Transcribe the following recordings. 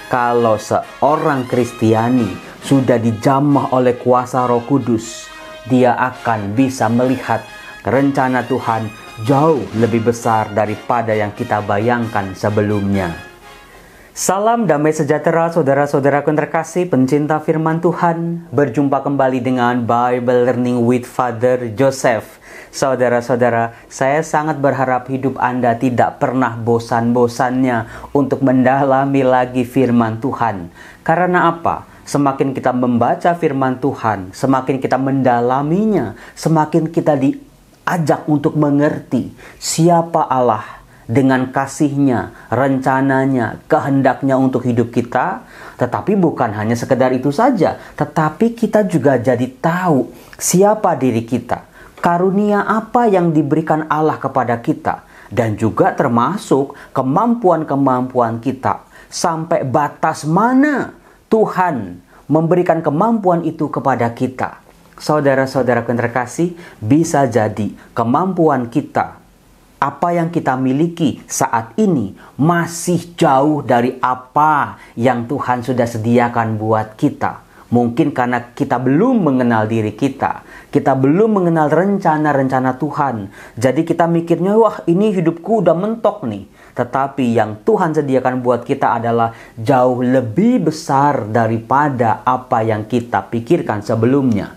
Kalau seorang Kristiani sudah dijamah oleh kuasa Roh Kudus, dia akan bisa melihat rencana Tuhan jauh lebih besar daripada yang kita bayangkan sebelumnya. Salam damai sejahtera saudara-saudaraku yang terkasih, pencinta firman Tuhan. Berjumpa kembali dengan Bible Learning with Father Joseph. Saudara-saudara, saya sangat berharap hidup Anda tidak pernah bosan-bosannya untuk mendalami lagi firman Tuhan. Karena apa? Semakin kita membaca firman Tuhan, semakin kita mendalaminya, semakin kita diajak untuk mengerti siapa Allah dengan kasihnya, rencananya, kehendaknya untuk hidup kita. Tetapi bukan hanya sekedar itu saja, tetapi kita juga jadi tahu siapa diri kita, karunia apa yang diberikan Allah kepada kita, dan juga termasuk kemampuan-kemampuan kita, sampai batas mana Tuhan memberikan kemampuan itu kepada kita. Saudara-saudara yang terkasih, bisa jadi kemampuan kita, apa yang kita miliki saat ini masih jauh dari apa yang Tuhan sudah sediakan buat kita. Mungkin karena kita belum mengenal diri kita belum mengenal rencana-rencana Tuhan. Jadi kita mikirnya, wah ini hidupku udah mentok nih. Tetapi yang Tuhan sediakan buat kita adalah jauh lebih besar daripada apa yang kita pikirkan sebelumnya.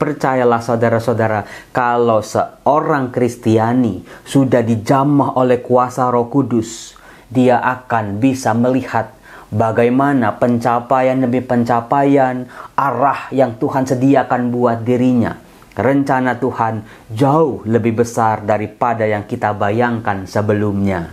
Percayalah saudara-saudara, kalau seorang Kristiani sudah dijamah oleh kuasa Roh Kudus, dia akan bisa melihat bagaimana pencapaian demi pencapaian, arah yang Tuhan sediakan buat dirinya. Rencana Tuhan jauh lebih besar daripada yang kita bayangkan sebelumnya.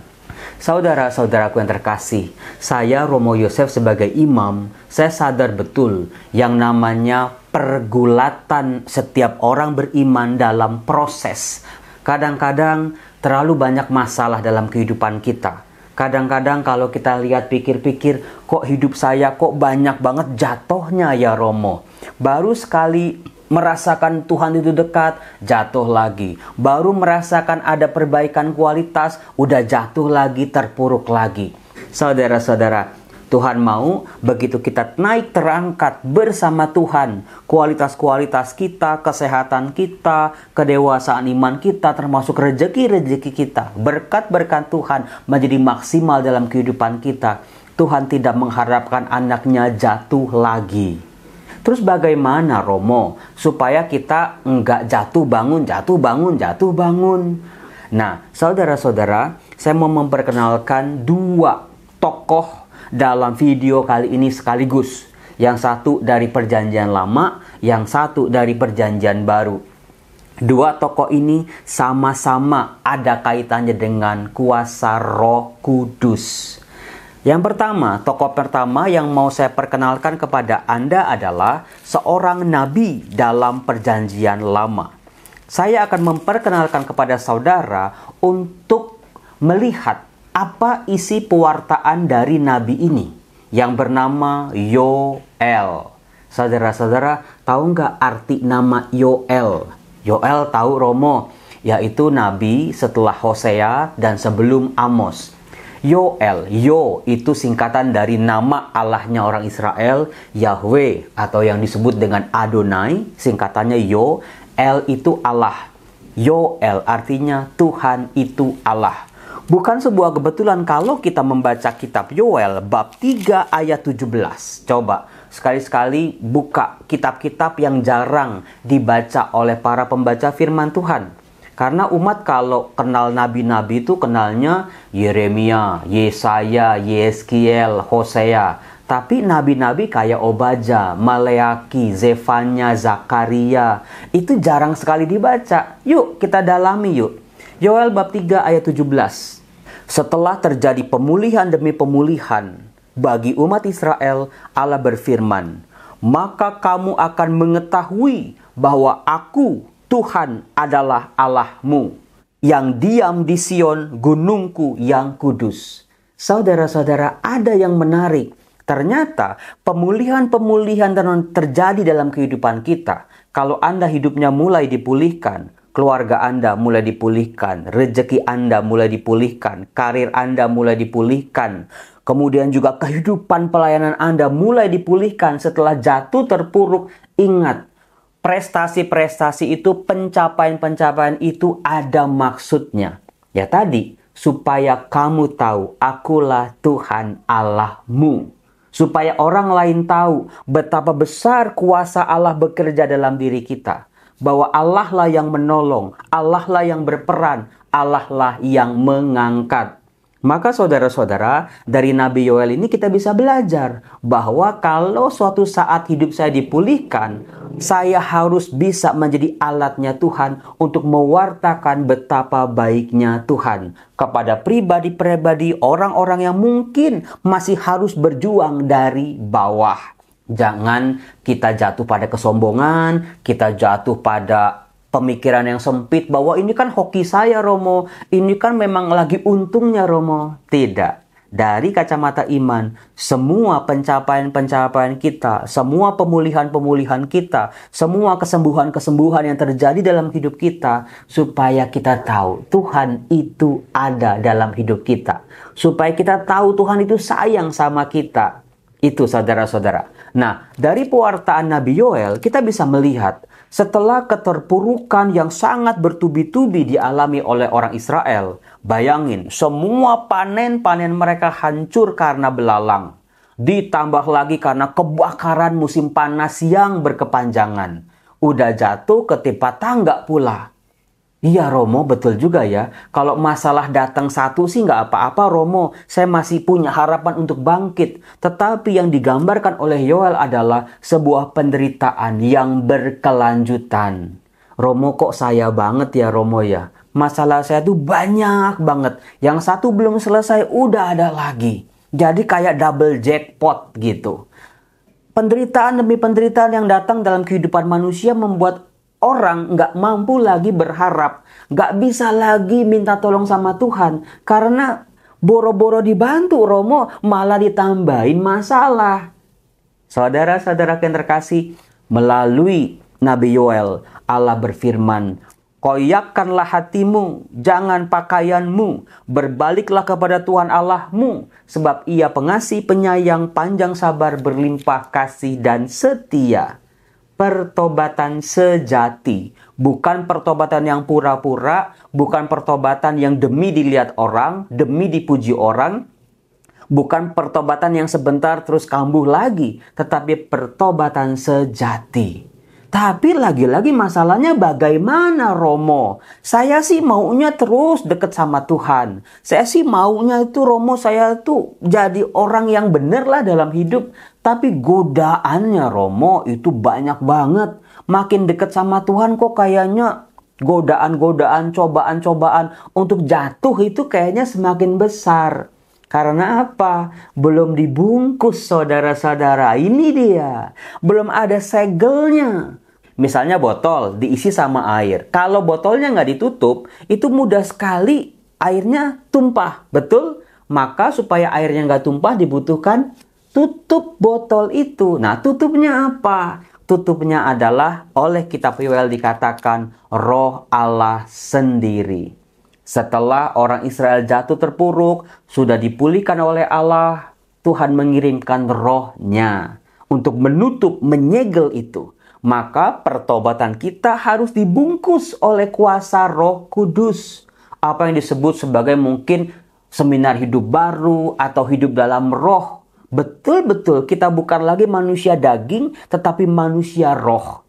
Saudara-saudaraku yang terkasih, saya Romo Yosef sebagai imam, saya sadar betul yang namanya pergulatan setiap orang beriman dalam proses. Kadang-kadang terlalu banyak masalah dalam kehidupan kita. Kadang-kadang kalau kita lihat pikir-pikir, kok hidup saya kok banyak banget jatuhnya ya Romo. Baru sekali merasakan Tuhan itu dekat, jatuh lagi. Baru merasakan ada perbaikan kualitas, udah jatuh lagi, terpuruk lagi. Saudara-saudara, Tuhan mau begitu kita naik terangkat bersama Tuhan, kualitas-kualitas kita, kesehatan kita, kedewasaan iman kita, termasuk rezeki-rezeki kita, berkat-berkat Tuhan menjadi maksimal dalam kehidupan kita. Tuhan tidak mengharapkan anaknya jatuh lagi. Terus bagaimana Romo supaya kita enggak jatuh bangun, jatuh bangun, jatuh bangun? Nah, saudara-saudara, saya mau memperkenalkan dua tokoh dalam video kali ini sekaligus. Yang satu dari Perjanjian Lama, yang satu dari Perjanjian Baru. Dua tokoh ini sama-sama ada kaitannya dengan kuasa Roh Kudus. Yang pertama, tokoh pertama yang mau saya perkenalkan kepada Anda adalah seorang nabi dalam Perjanjian Lama. Saya akan memperkenalkan kepada saudara untuk melihat apa isi pewartaan dari nabi ini yang bernama Yoel. Saudara-saudara, tahu nggak arti nama Yoel? Yoel tahu Romo, yaitu nabi setelah Hosea dan sebelum Amos. Yoel, Yo itu singkatan dari nama Allahnya orang Israel, Yahweh, atau yang disebut dengan Adonai, singkatannya Yo. El itu Allah. Yoel artinya Tuhan itu Allah. Bukan sebuah kebetulan kalau kita membaca kitab Yoel bab 3 ayat 17. Coba sekali-sekali buka kitab-kitab yang jarang dibaca oleh para pembaca firman Tuhan. Karena umat kalau kenal nabi-nabi itu kenalnya Yeremia, Yesaya, Yeskiel, Hosea. Tapi nabi-nabi kayak Obaja, Maleaki, Zefanya, Zakaria itu jarang sekali dibaca. Yuk kita dalami yuk. Yoel bab 3 ayat 17. Setelah terjadi pemulihan demi pemulihan bagi umat Israel, Allah berfirman, "Maka kamu akan mengetahui bahwa Aku Tuhan adalah Allahmu, yang diam di Sion, gunungku yang kudus." Saudara-saudara, ada yang menarik. Ternyata pemulihan-pemulihan terjadi dalam kehidupan kita. Kalau Anda hidupnya mulai dipulihkan, keluarga Anda mulai dipulihkan, rezeki Anda mulai dipulihkan, karir Anda mulai dipulihkan, kemudian juga kehidupan pelayanan Anda mulai dipulihkan setelah jatuh terpuruk. Ingat, prestasi-prestasi itu, pencapaian-pencapaian itu ada maksudnya. Ya tadi, supaya kamu tahu akulah Tuhan Allahmu. Supaya orang lain tahu betapa besar kuasa Allah bekerja dalam diri kita. Bahwa Allah lah yang menolong, Allah lah yang berperan, Allah lah yang mengangkat. Maka saudara-saudara, dari Nabi Yoel ini kita bisa belajar bahwa kalau suatu saat hidup saya dipulihkan, saya harus bisa menjadi alatnya Tuhan untuk mewartakan betapa baiknya Tuhan kepada pribadi-pribadi, orang-orang yang mungkin masih harus berjuang dari bawah. Jangan kita jatuh pada kesombongan, kita jatuh pada pemikiran yang sempit bahwa ini kan hoki saya Romo, ini kan memang lagi untungnya Romo. Tidak. Dari kacamata iman, semua pencapaian-pencapaian kita, semua pemulihan-pemulihan kita, semua kesembuhan-kesembuhan yang terjadi dalam hidup kita, supaya kita tahu Tuhan itu ada dalam hidup kita. Supaya kita tahu Tuhan itu sayang sama kita. Itu saudara-saudara. Nah, dari pewartaan Nabi Yoel, kita bisa melihat setelah keterpurukan yang sangat bertubi-tubi dialami oleh orang Israel. Bayangin, semua panen-panen mereka hancur karena belalang. Ditambah lagi karena kebakaran musim panas yang berkepanjangan. Udah jatuh ketimpa tangga pula. Iya Romo, betul juga ya. Kalau masalah datang satu sih nggak apa-apa Romo. Saya masih punya harapan untuk bangkit. Tetapi yang digambarkan oleh Yoel adalah sebuah penderitaan yang berkelanjutan. Romo, kok saya banget ya Romo ya. Masalah saya tuh banyak banget. Yang satu belum selesai udah ada lagi. Jadi kayak double jackpot gitu. Penderitaan demi penderitaan yang datang dalam kehidupan manusia membuat orang nggak mampu lagi berharap, nggak bisa lagi minta tolong sama Tuhan. Karena boro-boro dibantu Romo, malah ditambahin masalah. Saudara-saudara yang terkasih, melalui Nabi Yoel, Allah berfirman, koyakkanlah hatimu, jangan pakaianmu, berbaliklah kepada Tuhan Allahmu, sebab Ia pengasih, penyayang, panjang sabar, berlimpah kasih dan setia. Pertobatan sejati, bukan pertobatan yang pura-pura, bukan pertobatan yang demi dilihat orang, demi dipuji orang, bukan pertobatan yang sebentar terus kambuh lagi, tetapi pertobatan sejati. Tapi lagi-lagi masalahnya bagaimana Romo? Saya sih maunya terus deket sama Tuhan. Saya sih maunya itu Romo, saya tuh jadi orang yang bener lah dalam hidup. Tapi godaannya Romo itu banyak banget. Makin deket sama Tuhan kok kayaknya godaan-godaan, cobaan-cobaan untuk jatuh itu kayaknya semakin besar. Karena apa? Belum dibungkus saudara-saudara. Ini dia. Belum ada segelnya. Misalnya botol diisi sama air. Kalau botolnya nggak ditutup, itu mudah sekali airnya tumpah. Betul? Maka supaya airnya nggak tumpah dibutuhkan tutup botol itu. Nah, tutupnya apa? Tutupnya adalah oleh kitab Yoel dikatakan Roh Allah sendiri. Setelah orang Israel jatuh terpuruk, sudah dipulihkan oleh Allah, Tuhan mengirimkan rohnya untuk menutup, menyegel itu. Maka pertobatan kita harus dibungkus oleh kuasa Roh Kudus. Apa yang disebut sebagai mungkin seminar hidup baru atau hidup dalam roh. Betul-betul kita bukan lagi manusia daging, tetapi manusia roh.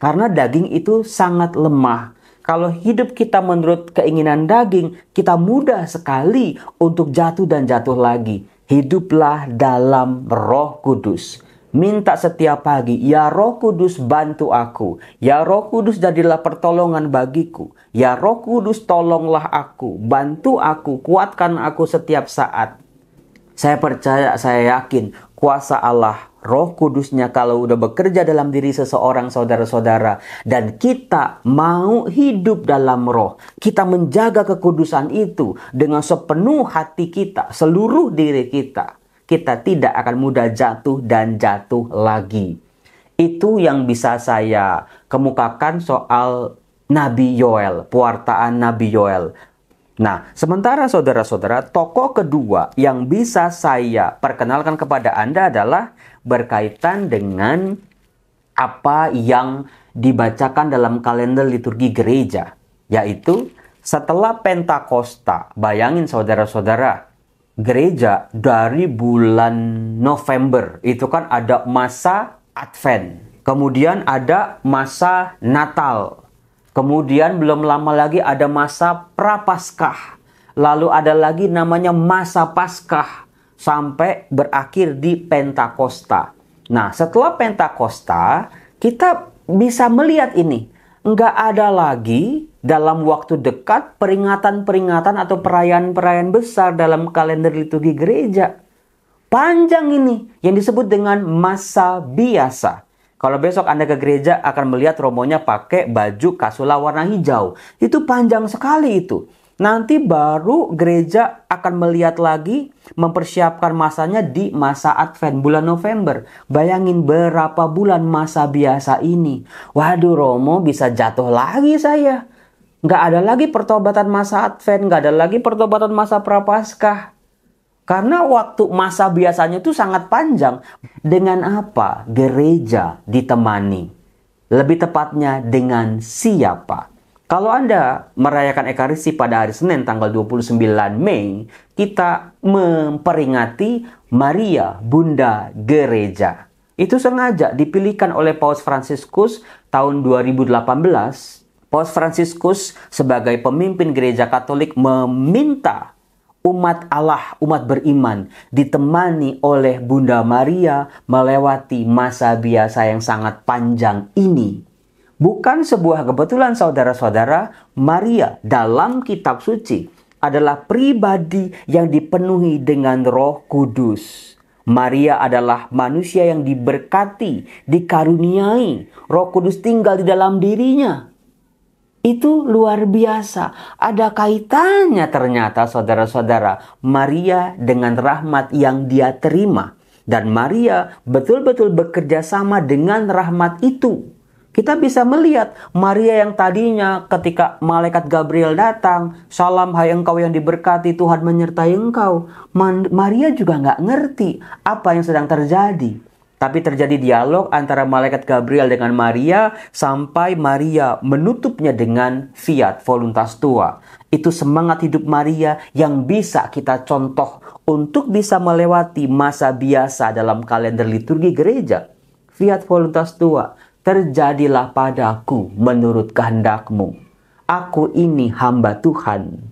Karena daging itu sangat lemah. Kalau hidup kita menurut keinginan daging, kita mudah sekali untuk jatuh dan jatuh lagi. Hiduplah dalam Roh Kudus. Minta setiap pagi, ya Roh Kudus bantu aku. Ya Roh Kudus jadilah pertolongan bagiku. Ya Roh Kudus tolonglah aku, bantu aku, kuatkan aku setiap saat. Saya percaya, saya yakin kuasa Allah, Roh Kudusnya kalau udah bekerja dalam diri seseorang saudara-saudara, dan kita mau hidup dalam roh, kita menjaga kekudusan itu dengan sepenuh hati kita, seluruh diri kita, kita tidak akan mudah jatuh dan jatuh lagi. Itu yang bisa saya kemukakan soal Nabi Yoel, pewartaan Nabi Yoel. Nah, sementara saudara-saudara, tokoh kedua yang bisa saya perkenalkan kepada Anda adalah berkaitan dengan apa yang dibacakan dalam kalender liturgi gereja, yaitu setelah Pentakosta. Bayangin saudara-saudara, gereja dari bulan November itu kan ada masa Advent, kemudian ada masa Natal, kemudian belum lama lagi ada masa Prapaskah, lalu ada lagi namanya masa Paskah, sampai berakhir di Pentakosta. Nah, setelah Pentakosta, kita bisa melihat ini. Nggak ada lagi dalam waktu dekat peringatan-peringatan atau perayaan-perayaan besar dalam kalender liturgi gereja. Panjang ini yang disebut dengan masa biasa. Kalau besok Anda ke gereja akan melihat romonya pakai baju kasula warna hijau. Itu panjang sekali itu. Nanti baru gereja akan melihat lagi, mempersiapkan masanya di masa Advent bulan November. Bayangin berapa bulan masa biasa ini. Waduh, Romo bisa jatuh lagi saya. Nggak ada lagi pertobatan masa Advent, nggak ada lagi pertobatan masa Prapaskah. Karena waktu masa biasanya itu sangat panjang. Dengan apa gereja ditemani? Lebih tepatnya dengan siapa? Kalau Anda merayakan Ekaristi pada hari Senin tanggal 29 Mei, kita memperingati Maria, Bunda Gereja. Itu sengaja dipilihkan oleh Paus Fransiskus tahun 2018. Paus Fransiskus sebagai pemimpin gereja Katolik meminta umat Allah, umat beriman, ditemani oleh Bunda Maria melewati masa biasa yang sangat panjang ini. Bukan sebuah kebetulan saudara-saudara, Maria dalam kitab suci adalah pribadi yang dipenuhi dengan Roh Kudus. Maria adalah manusia yang diberkati, dikaruniai, Roh Kudus tinggal di dalam dirinya. Itu luar biasa. Ada kaitannya ternyata saudara-saudara, Maria dengan rahmat yang dia terima. Dan Maria betul-betul bekerja sama dengan rahmat itu. Kita bisa melihat Maria yang tadinya ketika malaikat Gabriel datang, "Salam hai engkau yang diberkati, Tuhan menyertai engkau." Maria juga nggak ngerti apa yang sedang terjadi. Tapi terjadi dialog antara malaikat Gabriel dengan Maria sampai Maria menutupnya dengan fiat voluntas tua. Itu semangat hidup Maria yang bisa kita contoh untuk bisa melewati masa biasa dalam kalender liturgi gereja. Fiat voluntas tua. Terjadilah padaku menurut kehendak-Mu. Aku ini hamba Tuhan.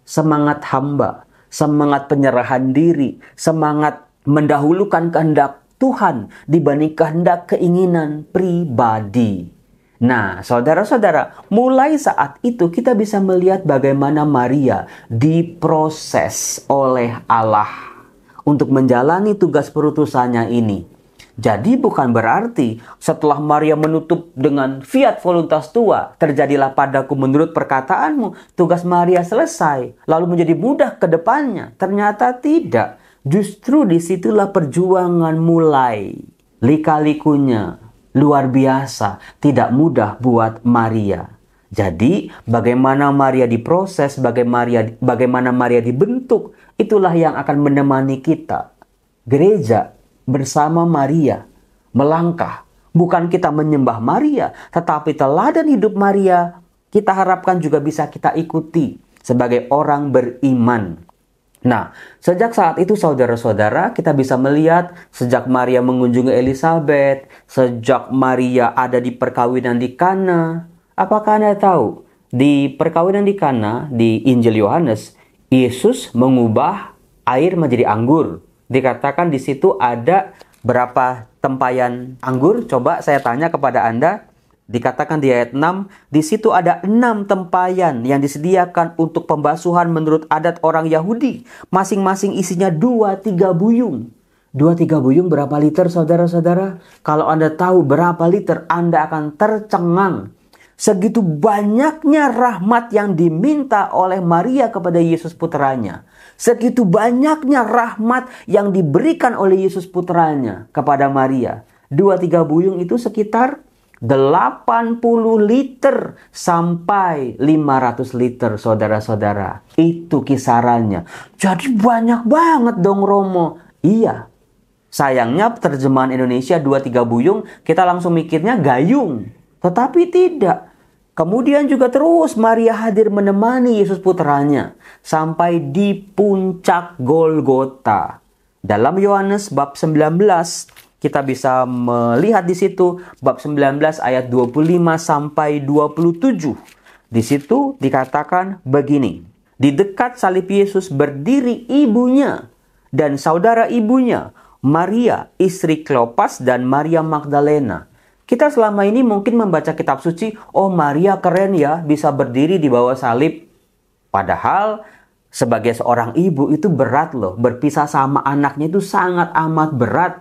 Semangat hamba, semangat penyerahan diri, semangat mendahulukan kehendak Tuhan dibanding kehendak keinginan pribadi. Nah, saudara-saudara, mulai saat itu kita bisa melihat bagaimana Maria diproses oleh Allah untuk menjalani tugas perutusannya ini. Jadi bukan berarti setelah Maria menutup dengan fiat voluntas tua, terjadilah padaku menurut perkataanmu, tugas Maria selesai, lalu menjadi mudah ke depannya. Ternyata tidak. Justru disitulah perjuangan mulai. Lika-likunya luar biasa, tidak mudah buat Maria. Jadi bagaimana Maria diproses, bagaimana Maria dibentuk, itulah yang akan menemani kita. Gereja bersama Maria melangkah. Bukan kita menyembah Maria, tetapi teladan hidup Maria kita harapkan juga bisa kita ikuti sebagai orang beriman. Nah, sejak saat itu saudara-saudara, kita bisa melihat sejak Maria mengunjungi Elizabeth, sejak Maria ada di perkawinan di Kana. Apakah Anda tahu? Di perkawinan di Kana, di Injil Yohanes, Yesus mengubah air menjadi anggur. Dikatakan di situ ada berapa tempayan anggur? Coba saya tanya kepada Anda. Dikatakan di ayat 6, di situ ada 6 tempayan yang disediakan untuk pembasuhan menurut adat orang Yahudi. Masing-masing isinya 2-3 buyung. 2-3 buyung berapa liter saudara-saudara? Kalau Anda tahu berapa liter, Anda akan tercengang. Segitu banyaknya rahmat yang diminta oleh Maria kepada Yesus putranya. Segitu banyaknya rahmat yang diberikan oleh Yesus putranya kepada Maria. 2-3 buyung itu sekitar 80 liter sampai 500 liter, saudara-saudara. Itu kisarannya. Jadi banyak banget dong Romo. Iya. Sayangnya terjemahan Indonesia 2-3 buyung, kita langsung mikirnya gayung. Tetapi tidak. Kemudian juga terus Maria hadir menemani Yesus putranya sampai di puncak Golgota. Dalam Yohanes bab 19, kita bisa melihat di situ bab 19 ayat 25 sampai 27. Di situ dikatakan begini. Di dekat salib Yesus berdiri ibunya dan saudara ibunya, Maria, istri Kleopas dan Maria Magdalena. Kita selama ini mungkin membaca kitab suci, oh Maria keren ya bisa berdiri di bawah salib. Padahal sebagai seorang ibu itu berat loh. Berpisah sama anaknya itu sangat amat berat.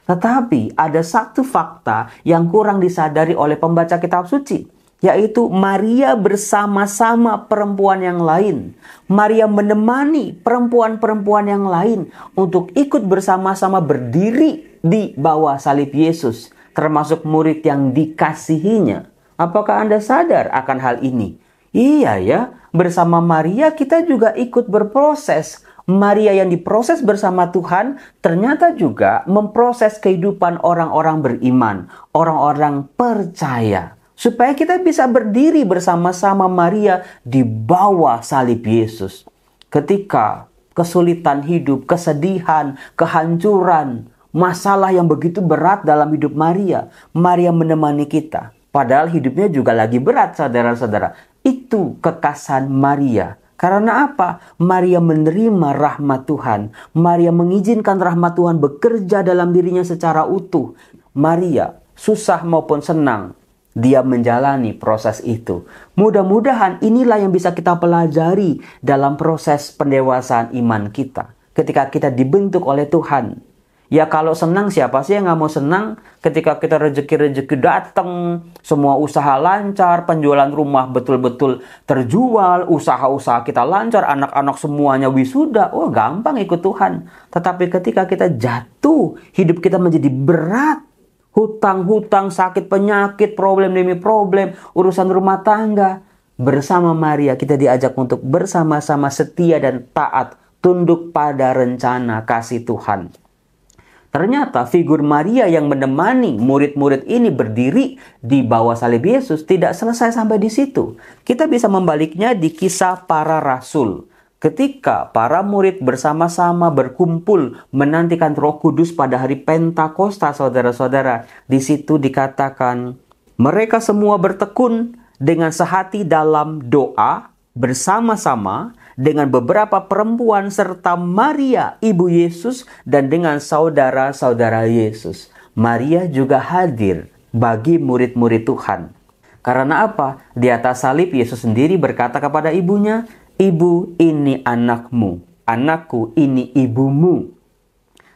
Tetapi ada satu fakta yang kurang disadari oleh pembaca kitab suci, yaitu Maria bersama-sama perempuan yang lain. Maria menemani perempuan-perempuan yang lain untuk ikut bersama-sama berdiri di bawah salib Yesus, termasuk murid yang dikasihinya. Apakah Anda sadar akan hal ini? Iya ya, bersama Maria kita juga ikut berproses. Maria yang diproses bersama Tuhan ternyata juga memproses kehidupan orang-orang beriman, orang-orang percaya. Supaya kita bisa berdiri bersama-sama Maria di bawah salib Yesus. Ketika kesulitan hidup, kesedihan, kehancuran, masalah yang begitu berat dalam hidup Maria, Maria menemani kita. Padahal hidupnya juga lagi berat, saudara-saudara. Itu kekasan Maria. Karena apa? Maria menerima rahmat Tuhan. Maria mengizinkan rahmat Tuhan bekerja dalam dirinya secara utuh. Maria, susah maupun senang, dia menjalani proses itu. Mudah-mudahan inilah yang bisa kita pelajari dalam proses pendewasaan iman kita. Ketika kita dibentuk oleh Tuhan. Ya kalau senang, siapa sih yang gak mau senang ketika kita rezeki-rezeki datang, semua usaha lancar, penjualan rumah betul-betul terjual, usaha-usaha kita lancar, anak-anak semuanya wisuda, oh gampang ikut Tuhan. Tetapi ketika kita jatuh, hidup kita menjadi berat, hutang-hutang, sakit penyakit, problem demi problem, urusan rumah tangga. Bersama Maria kita diajak untuk bersama-sama setia dan taat, tunduk pada rencana kasih Tuhan. Ternyata figur Maria yang menemani murid-murid ini berdiri di bawah salib Yesus tidak selesai sampai di situ. Kita bisa membaliknya di Kisah Para Rasul. Ketika para murid bersama-sama berkumpul menantikan Roh Kudus pada hari Pentakosta, saudara-saudara, di situ dikatakan mereka semua bertekun dengan sehati dalam doa bersama-sama dengan beberapa perempuan serta Maria, ibu Yesus, dan dengan saudara-saudara Yesus. Maria juga hadir bagi murid-murid Tuhan. Karena apa? Di atas salib Yesus sendiri berkata kepada ibunya, "Ibu, ini anakmu. Anakku, ini ibumu."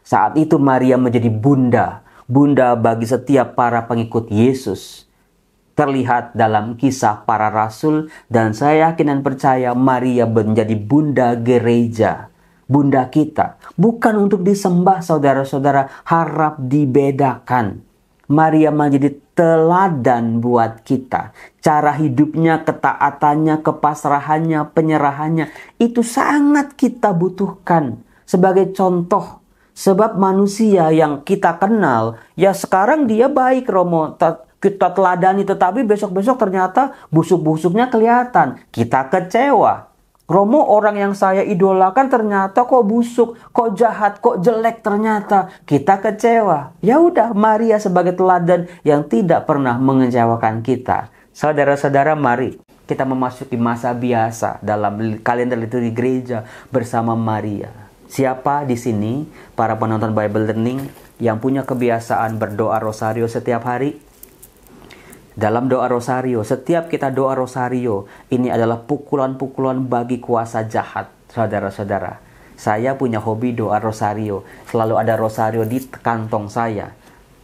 Saat itu Maria menjadi bunda bagi setiap para pengikut Yesus. Terlihat dalam Kisah Para Rasul, dan saya yakin dan percaya Maria menjadi bunda gereja, bunda kita. Bukan untuk disembah, saudara-saudara, harap dibedakan. Maria menjadi teladan buat kita. Cara hidupnya, ketaatannya, kepasrahannya, penyerahannya, itu sangat kita butuhkan sebagai contoh. Sebab manusia yang kita kenal, ya sekarang dia baik, Romo, kita teladani, tetapi besok-besok ternyata busuk-busuknya kelihatan. Kita kecewa. Romo, orang yang saya idolakan ternyata kok busuk, kok jahat, kok jelek ternyata. Kita kecewa. Ya udah, Maria sebagai teladan yang tidak pernah mengecewakan kita. Saudara-saudara, mari kita memasuki masa biasa dalam kalender liturgi gereja bersama Maria. Siapa di sini para penonton Bible Learning yang punya kebiasaan berdoa rosario setiap hari? Dalam doa rosario, setiap kita doa rosario, ini adalah pukulan-pukulan bagi kuasa jahat, saudara-saudara. Saya punya hobi doa rosario. Selalu ada rosario di kantong saya.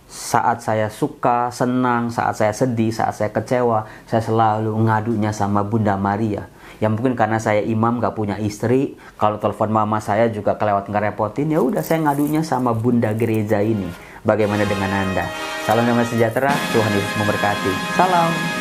Saat saya suka, senang, saat saya sedih, saat saya kecewa, saya selalu ngadunya sama Bunda Maria. Ya mungkin karena saya imam gak punya istri, kalau telepon mama saya juga kelewat ngerepotin, ya udah saya ngadunya sama Bunda gereja ini. Bagaimana dengan Anda? Salam damai sejahtera, Tuhan Yesus memberkati. Salam.